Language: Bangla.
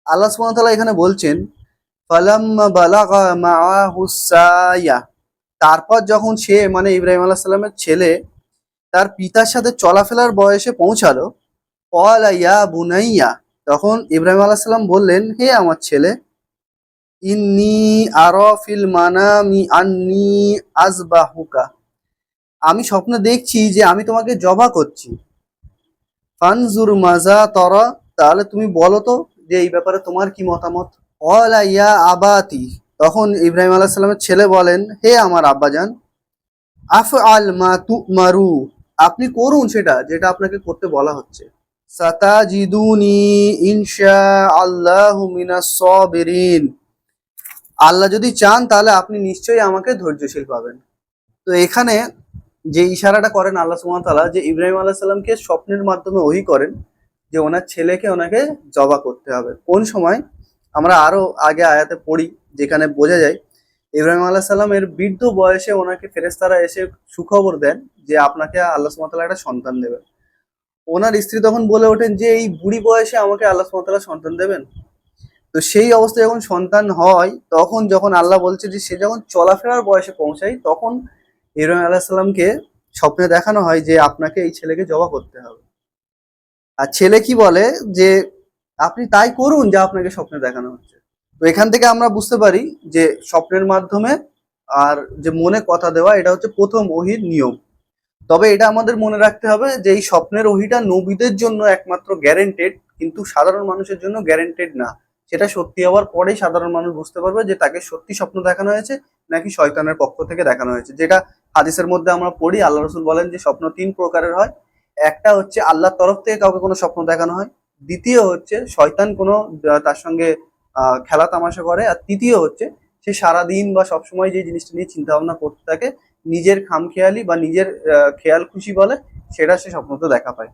আল্লাহ সুবহানাহু ওয়া তাআলা এখানে বলছেন ফালাম্মা বালাগা মাআহুস সায়া, তারপর যখন সে মানে ইব্রাহিম আলাইহিস সালামের ছেলে তার পিতার সাথে চলাফেরার বয়সে পৌঁছালো, ক্বালা ইয়া বুনাইয়া, তখন ইব্রাহিম আলাইহিস সালাম বললেন, হে আমার ছেলে, ইন্নী আরা ফিল মানামি আন্নী আযবাহুকা, আমি স্বপ্নে দেখছি যে আমি তোমাকে জবাহ করছি। ফানজুর মাজা তরা, তাহলে তুমি বলো তো যে এই ব্যাপারে তোমার কি মতামত। ক্বালা ইয়া আবাতি, তখন ইব্রাহিম আলাইহিস সালামের ছেলে বলেন, হে আমার আব্বাজান, আফআল মা তুমারু, আপনি করুন সেটা যেটা আপনাকে করতে বলা হচ্ছে। সাতাজিদুনি ইনশাআল্লাহু মিনাস সাবিরিন, আল্লাহ যদি চান তাহলে আপনি নিশ্চয়ই আমাকে ধৈর্যশীল পাবেন। তো এখানে যে ইশারাটা করেন আল্লাহ সুবহানাহু ওয়া তাআলা, যে ইব্রাহিম আলাইহিস সালামকে স্বপ্নের মাধ্যমে ওহী করেন যে ওনার ছেলেকে ওনাকে জবাহ করতে হবে। কোন সময় আমরা আরো আগে আয়াতে পড়ি যেখানে বোঝা যায় ইব্রাহিম আলাইহিস সালামের বৃদ্ধ বয়সে ওনাকে ফেরেশতারা এসে সুখবর দেন যে আপনাকে আল্লাহ সুবহানাহু ওয়া তাআলা একটা সন্তান দেবেন। ওনার স্ত্রী তখন বলে ওঠেন যে এই বুড়ি বয়সে আমাকে আল্লাহ সুবহানাহু ওয়া তাআলা সন্তান দেবেন। তো সেই অবস্থায় যখন সন্তান হয়, তখন যখন আল্লাহ বলছে যে সে যখন চলাফেরার বয়সে পৌঁছায়, তখন ইব্রাহিম আলাইহিস সালামকে স্বপ্নে দেখানো হয় যে আপনাকে এই ছেলেকে জবাহ করতে হবে। আর ছেলে কি বলে যে আপনি তাই করুন যা আপনাকে স্বপ্নে দেখানো হচ্ছে। তো এখান থেকে আমরা বুঝতে পারি যে স্বপ্নের মাধ্যমে আর যে মনে কথা দেওয়া, এটা হচ্ছে প্রথম ওহীর নিয়ম। তবে এটা আমাদের মনে রাখতে হবে যে এই স্বপ্নের ওহীটা নবীদের জন্য একমাত্র গ্যারেন্টেড, কিন্তু সাধারণ মানুষের জন্য গ্যারেন্টেড না। সেটা সত্যি হওয়ার পরেই সাধারণ মানুষ বুঝতে পারবে যে তাকে সত্যি স্বপ্ন দেখানো হয়েছে নাকি শয়তানের পক্ষ থেকে দেখানো হয়েছে। যেটা হাদিসের মধ্যে আমরা পড়ি, আল্লাহ রসুল বলেন যে স্বপ্ন তিন প্রকারের হয়। একটা হচ্ছে আল্লাহর তরফ থেকে কাউকে কোনো স্বপ্ন দেখানো হয়, দ্বিতীয় হচ্ছে শয়তান কোনো তার সঙ্গে খেলা তামাশা করে, আর তৃতীয় হচ্ছে সে সারাদিন বা সবসময় যে জিনিসটা নিয়ে চিন্তা ভাবনা করতে থাকে, নিজের খামখেয়ালি বা নিজের খেয়াল খুশি বলে, সেটা সে স্বপ্নতে দেখা পায়।